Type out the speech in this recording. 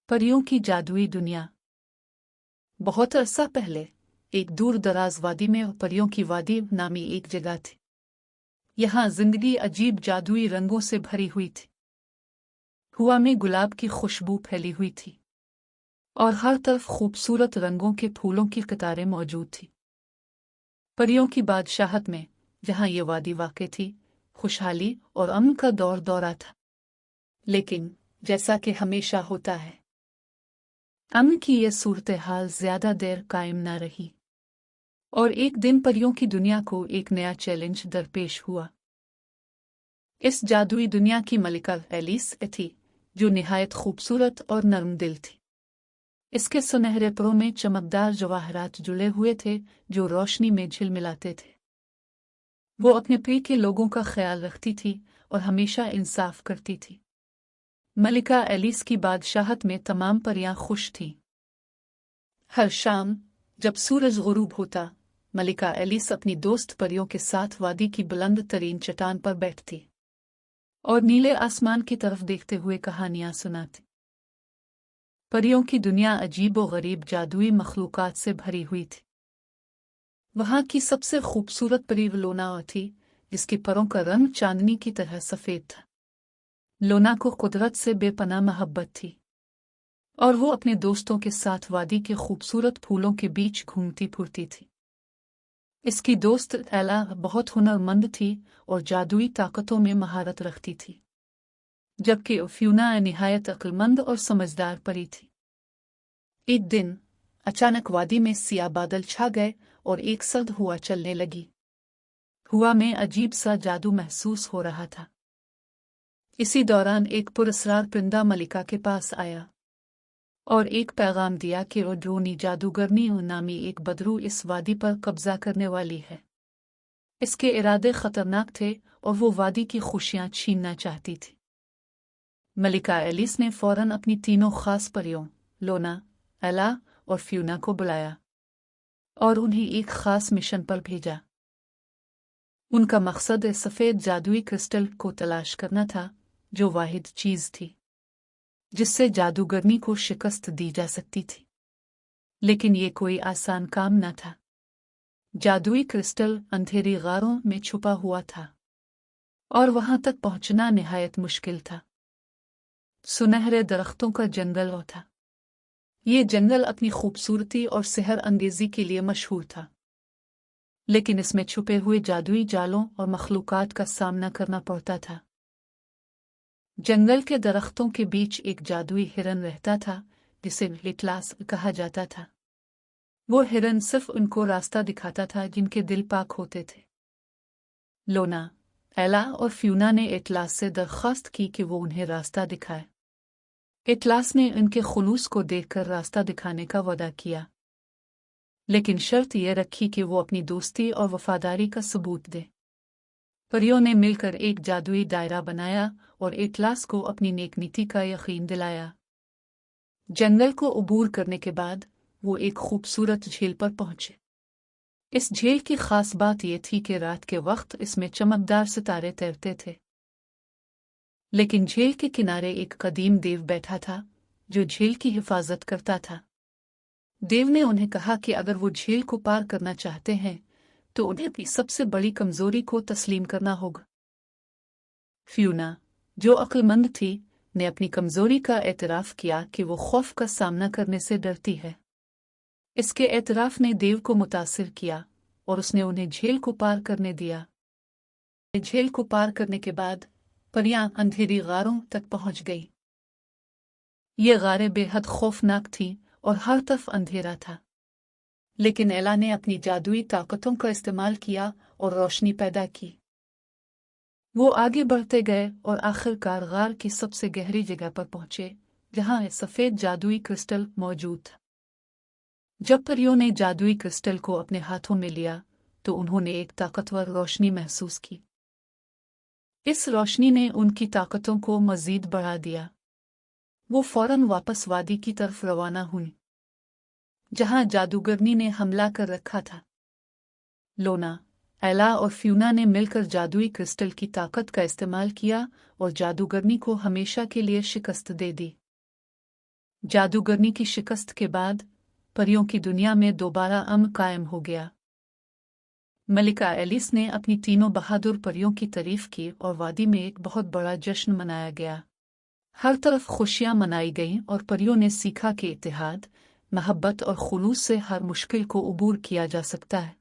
परियों की जादुई दुनिया। बहुत अरसा पहले एक दूर दराज वादी में परियों की वादी नामी एक जगह थी। यहाँ जिंदगी अजीब जादुई रंगों से भरी हुई थी। हवा में गुलाब की खुशबू फैली हुई थी और हर तरफ खूबसूरत रंगों के फूलों की कतारें मौजूद थी। परियों की बादशाहत में, जहाँ ये वादी वाक़ थी, खुशहाली और अमन का दौर दौरा था। लेकिन जैसा कि हमेशा होता है, अमन की यह सूरत हाल ज्यादा देर कायम न रही और एक दिन परियों की दुनिया को एक नया चैलेंज दरपेश हुआ। इस जादुई दुनिया की मलिका एलिस थी, जो निहायत खूबसूरत और नरम दिल थी। इसके सुनहरे परों में चमकदार जवाहरात जुड़े हुए थे, जो रोशनी में झिलमिलाते थे। वो अपने प्रिय के लोगों का ख्याल रखती थी और हमेशा इंसाफ करती थी। मलिका एलिस की बादशाहत में तमाम परियां खुश थीं। हर शाम जब सूरज गुरूब होता, मलिका एलिस अपनी दोस्त परियों के साथ वादी की बुलंद तरीन चट्टान पर बैठती और नीले आसमान की तरफ देखते हुए कहानियां सुनाती। परियों की दुनिया अजीब व गरीब जादुई मखलूकात से भरी हुई थी। वहां की सबसे खूबसूरत परी लोना थी, जिसके परों का रंग चांदनी की तरह सफेद था। लोना को कुदरत से बेपनाह मोहब्बत थी और वो अपने दोस्तों के साथ वादी के खूबसूरत फूलों के बीच घूमती फुरती थी। इसकी दोस्त एला बहुत हुनरमंद थी और जादुई ताकतों में महारत रखती थी, जबकि फ्यूना निहायत अक्लमंद और समझदार परी थी। एक दिन अचानक वादी में सियाह बादल छा गए और एक सर्द हवा चलने लगी। हवा में अजीब सा जादू महसूस हो रहा था। इसी दौरान एक पुरस्कार परिंदा मलिका के पास आया और एक पैगाम दिया कि रोड्रोनी जादूगरनी नामी एक बदरू इस वादी पर कब्जा करने वाली है। इसके इरादे खतरनाक थे और वो वादी की खुशियां छीनना चाहती थी। मलिका एलिस ने फौरन अपनी तीनों खास परियों लोना, एला और फ्यूना को बुलाया और उन्हें एक खास मिशन पर भेजा। उनका मकसद सफ़ेद जादुई क्रिस्टल को तलाश करना था, जो वाहिद चीज़ थी जिससे जादूगरनी को शिकस्त दी जा सकती थी। लेकिन ये कोई आसान काम न था। जादुई क्रिस्टल अंधेरी गारों में छुपा हुआ था और वहां तक पहुंचना निहायत मुश्किल था। सुनहरे दरख्तों का जंगल था। ये जंगल अपनी खूबसूरती और सेहर अंगेजी के लिए मशहूर था, लेकिन इसमें छुपे हुए जादुई जालों और मखलूकात का सामना करना पड़ता था। जंगल के दरख्तों के बीच एक जादुई हिरन रहता था, जिसे लिटलास कहा जाता था। वो हिरन सिर्फ उनको रास्ता दिखाता था जिनके दिल पाक होते थे। लोना, एला और फ्यूना ने इटलास से दरख्वास्त की कि वो उन्हें रास्ता दिखाए। इटलास ने उनके खुलूस को देखकर रास्ता दिखाने का वादा किया, लेकिन शर्त यह रखी कि वो अपनी दोस्ती और वफादारी का सबूत दे। परियों ने मिलकर एक जादुई दायरा बनाया और इटलास को अपनी नेक नीति का यकीन दिलाया। जंगल को अबूर करने के बाद वो एक खूबसूरत झील पर पहुंचे। इस झील की खास बात यह थी कि रात के वक्त इसमें चमकदार सितारे तैरते थे। लेकिन झील के किनारे एक कदीम देव बैठा था, जो झील की हिफाजत करता था। देव ने उन्हें कहा कि अगर वो झील को पार करना चाहते हैं तो उन्हें अपनी सबसे बड़ी कमजोरी को तस्लीम करना होगा। फ्यूना, जो अक्लमंद थी, ने अपनी कमजोरी का एतराफ किया कि वो खौफ का सामना करने से डरती है। इसके एतराफ ने देव को मुतासिर किया और उसने उन्हें झील को पार करने दिया। झील को पार करने के बाद परियां अंधेरी गारों तक पहुंच गई। ये गारें बेहद खौफनाक थीं और हर तरफ अंधेरा था। लेकिन एला ने अपनी जादुई ताकतों का इस्तेमाल किया और रोशनी पैदा की। वो आगे बढ़ते गए और आखिरकार गार की सबसे गहरी जगह पर पहुंचे, जहां सफेद जादुई क्रिस्टल मौजूद था। जब परियों ने जादुई क्रिस्टल को अपने हाथों में लिया तो उन्होंने एक ताकतवर रोशनी महसूस की। इस रोशनी ने उनकी ताकतों को मजीद बढ़ा दिया। वो फौरन वापस वादी की तरफ रवाना हुई, जहां जादूगरनी ने हमला कर रखा था। लोना, एला और फ्यूना ने मिलकर जादुई क्रिस्टल की ताकत का इस्तेमाल किया और जादूगरनी को हमेशा के लिए शिकस्त दे दी। जादूगरनी की शिकस्त के बाद परियों की दुनिया में दोबारा अमन कायम हो गया। मलिका एलिस ने अपनी तीनों बहादुर परियों की तारीफ की और वादी में एक बहुत बड़ा जश्न मनाया गया। हर तरफ खुशियां मनाई गईं और परियों ने सीखा कि इत्तेहाद, मोहब्बत और खुलूस से हर मुश्किल को अबूर किया जा सकता है।